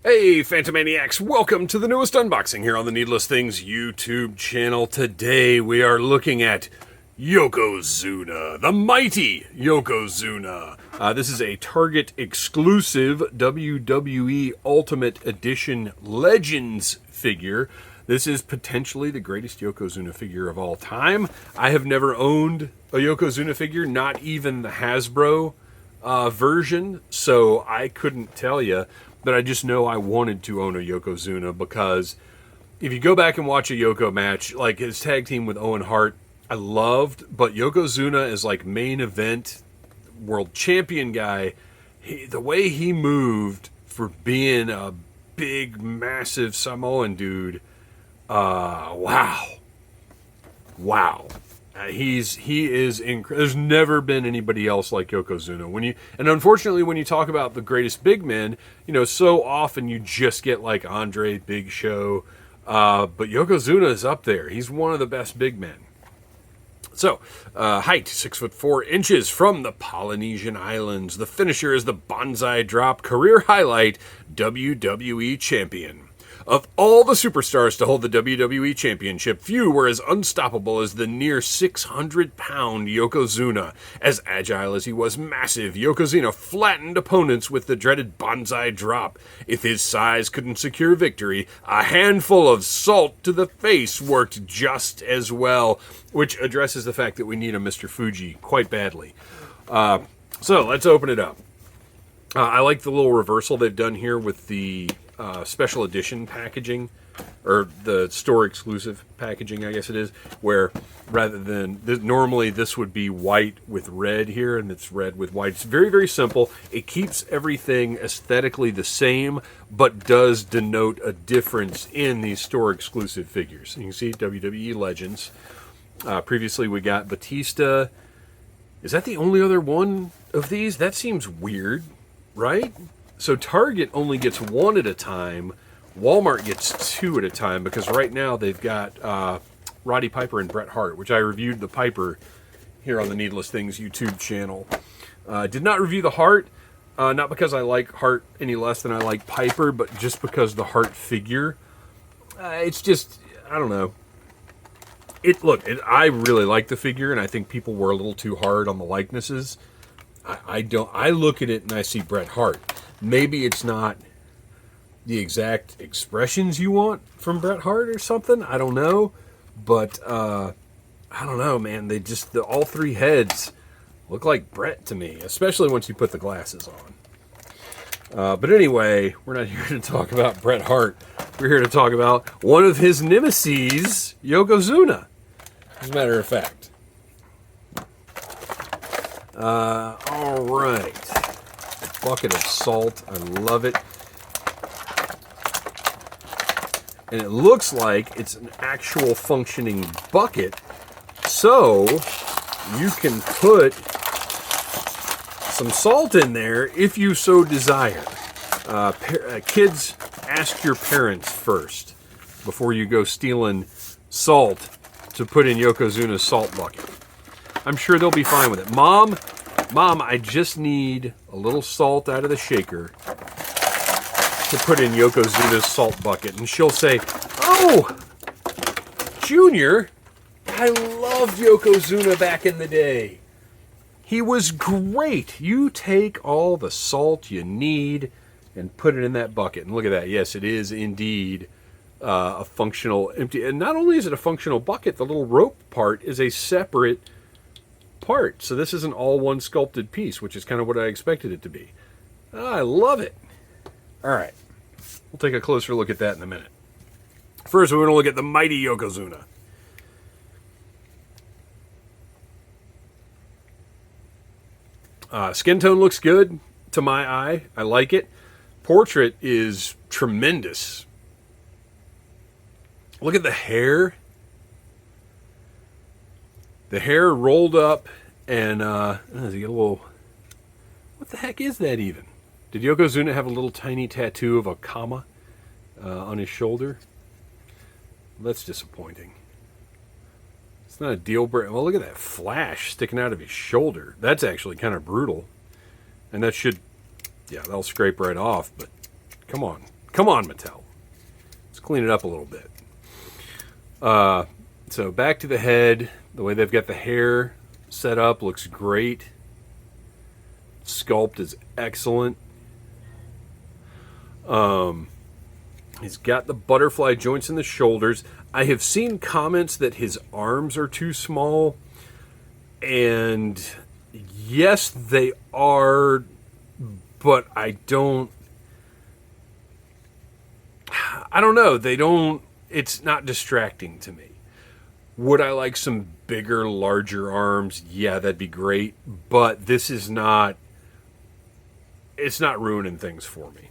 Hey, Phantomaniacs, welcome to the newest unboxing here on the Needless Things YouTube channel. Today we are looking at Yokozuna, the mighty Yokozuna. This is a Target exclusive WWE Ultimate Edition Legends figure. This is potentially the greatest Yokozuna figure of all time. I have never owned a Yokozuna figure, not even the Hasbro version, so I couldn't tell you. But I just know I wanted to own a Yokozuna because if you go back and watch a Yoko match, like his tag team with Owen Hart, I loved, but Yokozuna is like main event world champion guy. The way he moved for being a big, massive Samoan dude, wow. He is incredible. There's never been anybody else like Yokozuna. And unfortunately, when you talk about the greatest big men, so often you just get like Andre, Big Show, but Yokozuna is up there. He's one of the best big men. So, height 6'4" from the Polynesian Islands. The finisher is the Banzai Drop. Career highlight: WWE champion. Of all the superstars to hold the WWE Championship, few were as unstoppable as the near 600-pound Yokozuna. As agile as he was massive, Yokozuna flattened opponents with the dreaded Banzai Drop. If his size couldn't secure victory, a handful of salt to the face worked just as well, which addresses the fact that we need a Mr. Fuji quite badly. So let's open it up. I like the little reversal they've done here with the special edition packaging, or the store exclusive packaging, I guess it is, where rather than normally this would be white with red here, and it's red with white. It's very, very simple. It keeps everything aesthetically the same, but does denote a difference in these store exclusive figures. You can see WWE Legends. Previously we got Batista. Is that the only other one of these? That seems weird, right? So Target only gets one at a time. Walmart gets two at a time, because right now they've got Roddy Piper and Bret Hart, which I reviewed the Piper here on the Needless Things YouTube channel. Did not review the Hart, not because I like Hart any less than I like Piper, but just because the Hart figure, it's just, I don't know. I really like the figure, and I think people were a little too hard on the likenesses. I look at it and I see Bret Hart. Maybe it's not the exact expressions you want from Bret Hart or something. I don't know. But, I don't know, man. All three heads look like Bret to me, especially once you put the glasses on. But anyway, we're not here to talk about Bret Hart. We're here to talk about one of his nemesis, Yokozuna, as a matter of fact. All right. Bucket of salt. I love it. And it looks like it's an actual functioning bucket, so you can put some salt in there if you so desire. Kids, ask your parents first before you go stealing salt to put in Yokozuna's salt bucket. I'm sure they'll be fine with it. Mom, I just need a little salt out of the shaker to put in Yokozuna's salt bucket. And she'll say, "Oh, Junior, I loved Yokozuna back in the day. He was great. You take all the salt you need and put it in that bucket." And look at that. Yes, it is indeed a functional empty. And not only is it a functional bucket, the little rope part is a separate part. So this isn't all one sculpted piece, which is kind of what I expected it to be. I love it. All right. We'll take a closer look at that in a minute. First, we're going to look at the mighty Yokozuna. Skin tone looks good to my eye. I like it. Portrait is tremendous. Look at the hair. The hair rolled up, and does he get a little... What the heck is that even? Did Yokozuna have a little tiny tattoo of a comma on his shoulder? That's disappointing. It's not a deal breaker. Well, look at that flash sticking out of his shoulder. That's actually kind of brutal. And that should, yeah, that'll scrape right off, but come on. Come on, Mattel. Let's clean it up a little bit. So back to the head. The way they've got the hair set up looks great. Sculpt is excellent. He's got the butterfly joints in the shoulders. I have seen comments that his arms are too small. And yes, they are, but I don't know. It's not distracting to me. Would I like some bigger, larger arms? Yeah, that'd be great. But this is not, it's not ruining things for me.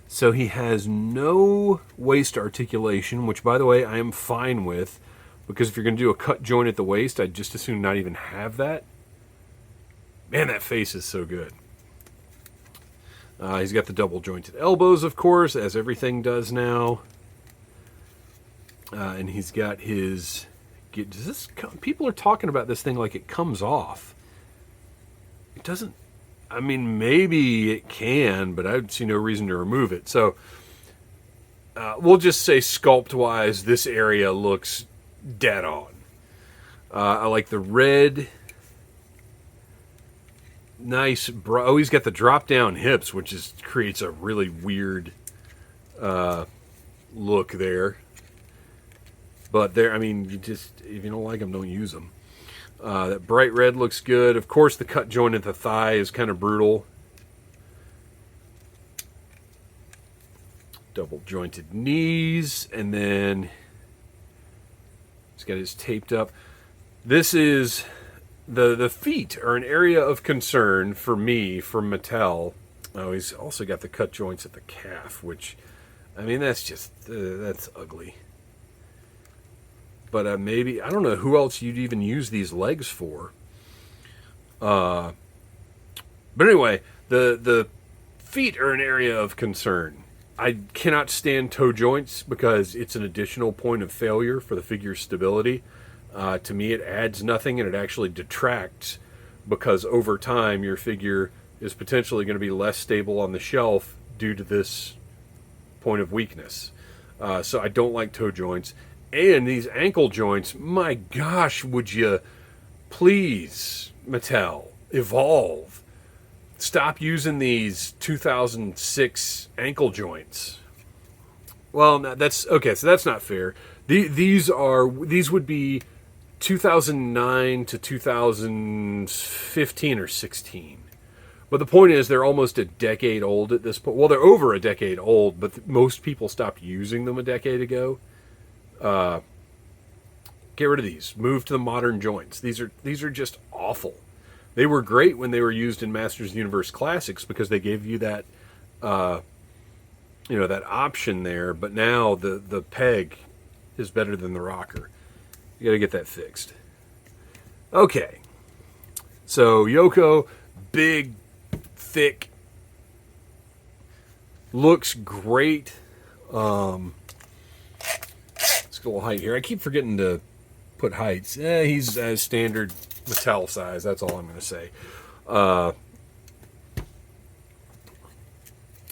So he has no waist articulation, which, by the way, I am fine with. Because if you're going to do a cut joint at the waist, I'd just as soon not even have that. Man, that face is so good. He's got the double jointed elbows, of course, as everything does now. And he's got his... People are talking about this thing like it comes off. It doesn't... I mean, maybe it can, but I see no reason to remove it. So, we'll just say sculpt-wise, this area looks dead on. I like the red. Nice. Oh, he's got the drop-down hips, which creates a really weird look there. But there, I mean, if you don't like them, don't use them. That bright red looks good. Of course, the cut joint at the thigh is kind of brutal. Double jointed knees, and then he's got his taped up. This is the feet are an area of concern for me from Mattel. Oh, he's also got the cut joints at the calf, which, I mean, that's just that's ugly. But maybe, I don't know who else you'd even use these legs for. But anyway, the feet are an area of concern. I cannot stand toe joints because it's an additional point of failure for the figure's stability. To me, it adds nothing and it actually detracts because over time your figure is potentially going to be less stable on the shelf due to this point of weakness. So I don't like toe joints. And these ankle joints, my gosh, would you please, Mattel, evolve. Stop using these 2006 ankle joints. Well, that's okay, so that's not fair. These would be 2009 to 2015 or 16. But the point is, they're almost a decade old at this point. Well, they're over a decade old, but most people stopped using them a decade ago. Get rid of these. Move to the modern joints. These are just awful. They were great when they were used in Masters of the Universe Classics because they gave you that, that option there. But now the peg is better than the rocker. You got to get that fixed. Okay. So Yoko, big, thick, looks great. Let's go a little height here. I keep forgetting to put heights. He's standard Mattel size. That's all I'm going to say.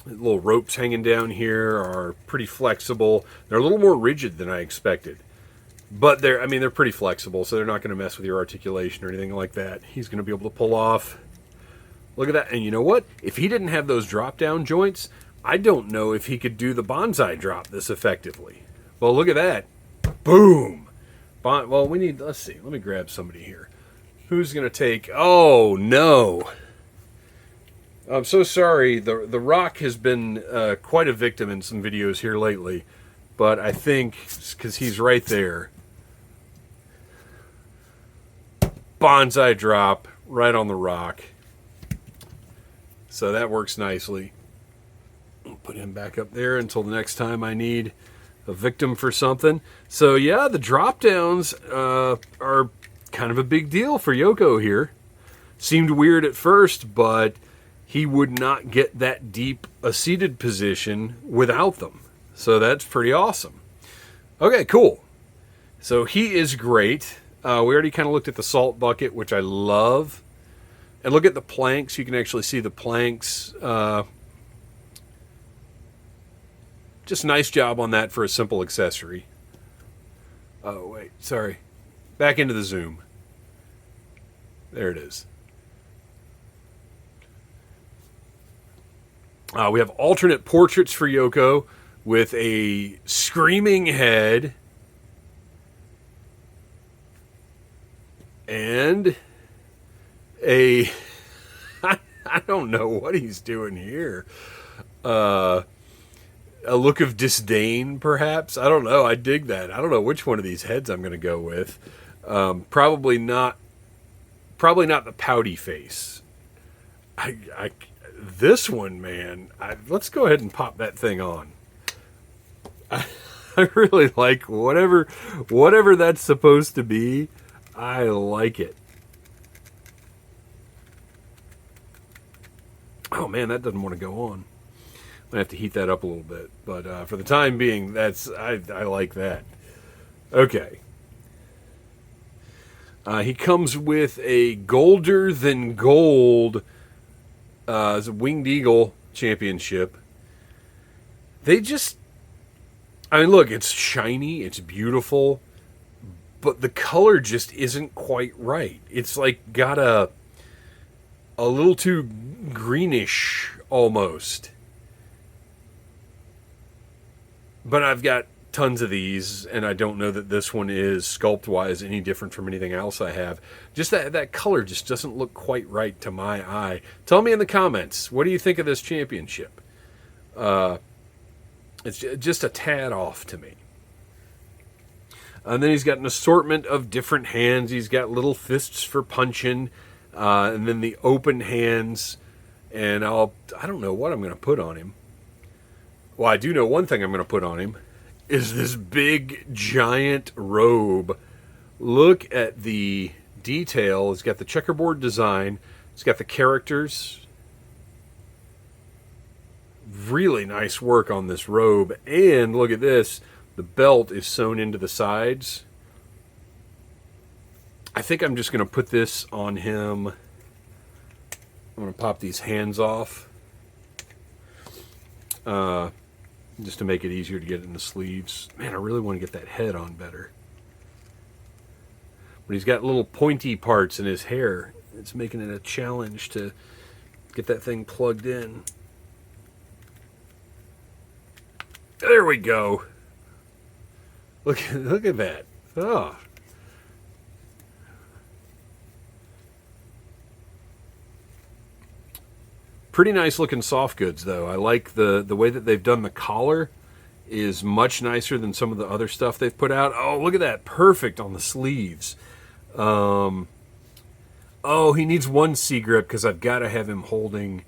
Little ropes hanging down here are pretty flexible. They're a little more rigid than I expected. But they're pretty flexible, so they're not going to mess with your articulation or anything like that. He's going to be able to pull off. Look at that. And you know what? If he didn't have those drop-down joints, I don't know if he could do the bonsai drop this effectively. Well, look at that. Boom. Well, let's see. Let me grab somebody here. Who's going to take... Oh, no. I'm so sorry. The Rock has been quite a victim in some videos here lately. But I think, because he's right there, bonsai drop right on the Rock. So that works nicely. I'll put him back up there until the next time I need a victim for something. So yeah, the drop downs are kind of a big deal for Yoko here. Seemed weird at first, but he would not get that deep a seated position without them. So that's pretty awesome. Okay, cool. So he is great. We already kind of looked at the salt bucket, which I love. And look at the planks. You can actually see the planks Just nice job on that for a simple accessory. Oh, wait, sorry. Back into the zoom. There it is. We have alternate portraits for Yoko with a screaming head and a I don't know what he's doing here. A look of disdain, perhaps. I don't know. I dig that. I don't know which one of these heads I'm going to go with. Probably not the pouty face. This one, man. Let's go ahead and pop that thing on. I really like whatever that's supposed to be. I like it. Oh man, that doesn't want to go on. I have to heat that up a little bit, but for the time being, I like that. Okay. He comes with a golder than gold Winged Eagle championship. Look, it's shiny, it's beautiful, but the color just isn't quite right. It's like got a little too greenish almost. But I've got tons of these, and I don't know that this one is sculpt-wise any different from anything else I have. Just that color just doesn't look quite right to my eye. Tell me in the comments, what do you think of this championship? It's just a tad off to me. And then he's got an assortment of different hands. He's got little fists for punching, and then the open hands. And I don't know what I'm going to put on him. Well, I do know one thing I'm going to put on him is this big, giant robe. Look at the detail. It's got the checkerboard design. It's got the characters. Really nice work on this robe. And look at this. The belt is sewn into the sides. I think I'm just going to put this on him. I'm going to pop these hands off. Just to make it easier to get in the sleeves. Man, I really want to get that head on better. But he's got little pointy parts in his hair. It's making it a challenge to get that thing plugged in. There we go. Look at that. Oh. Pretty nice looking soft goods, though. I like the way that they've done the collar is much nicer than some of the other stuff they've put out. Oh, look at that. Perfect on the sleeves. Oh, he needs one C-grip because I've got to have him holding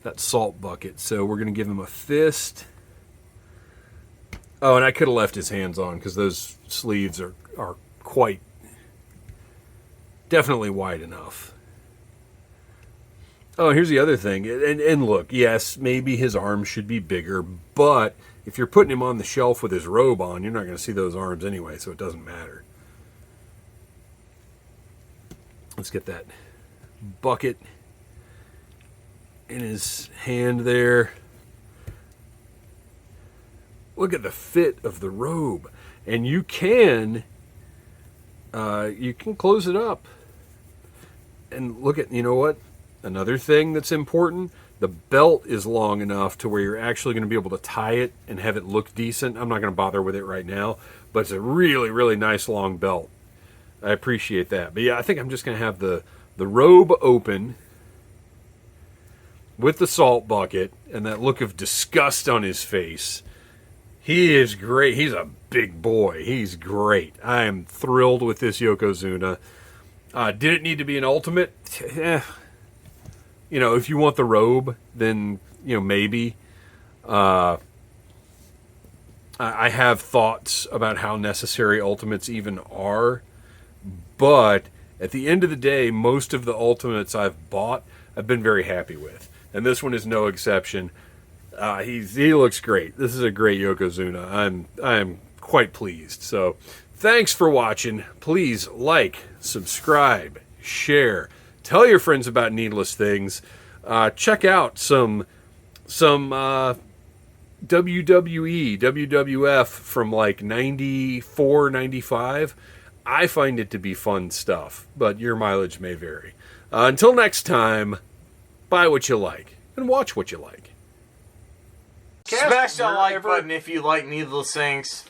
that salt bucket. So we're going to give him a fist. Oh, and I could have left his hands on because those sleeves are quite definitely wide enough. Oh, here's the other thing. And look, yes, maybe his arms should be bigger, but if you're putting him on the shelf with his robe on, you're not going to see those arms anyway, so it doesn't matter. Let's get that bucket in his hand there. Look at the fit of the robe. And you can close it up. And look at, you know what? Another thing that's important, the belt is long enough to where you're actually going to be able to tie it and have it look decent. I'm not going to bother with it right now, but it's a really, really nice long belt. I appreciate that. But yeah, I think I'm just going to have the robe open with the salt bucket and that look of disgust on his face. He is great. He's a big boy. He's great. I am thrilled with this Yokozuna. Did it need to be an ultimate? You know, if you want the robe, then, you know, maybe. I have thoughts about how necessary ultimates even are. But at the end of the day, most of the ultimates I've bought, I've been very happy with. And this one is no exception. He looks great. This is a great Yokozuna. I'm quite pleased. So thanks for watching. Please like, subscribe, share. Tell your friends about Needless Things. Check out some WWE, WWF from like 94, 95, I find it to be fun stuff, but your mileage may vary. Until next time, buy what you like and watch what you like. Smash that like button if you like Needless Things.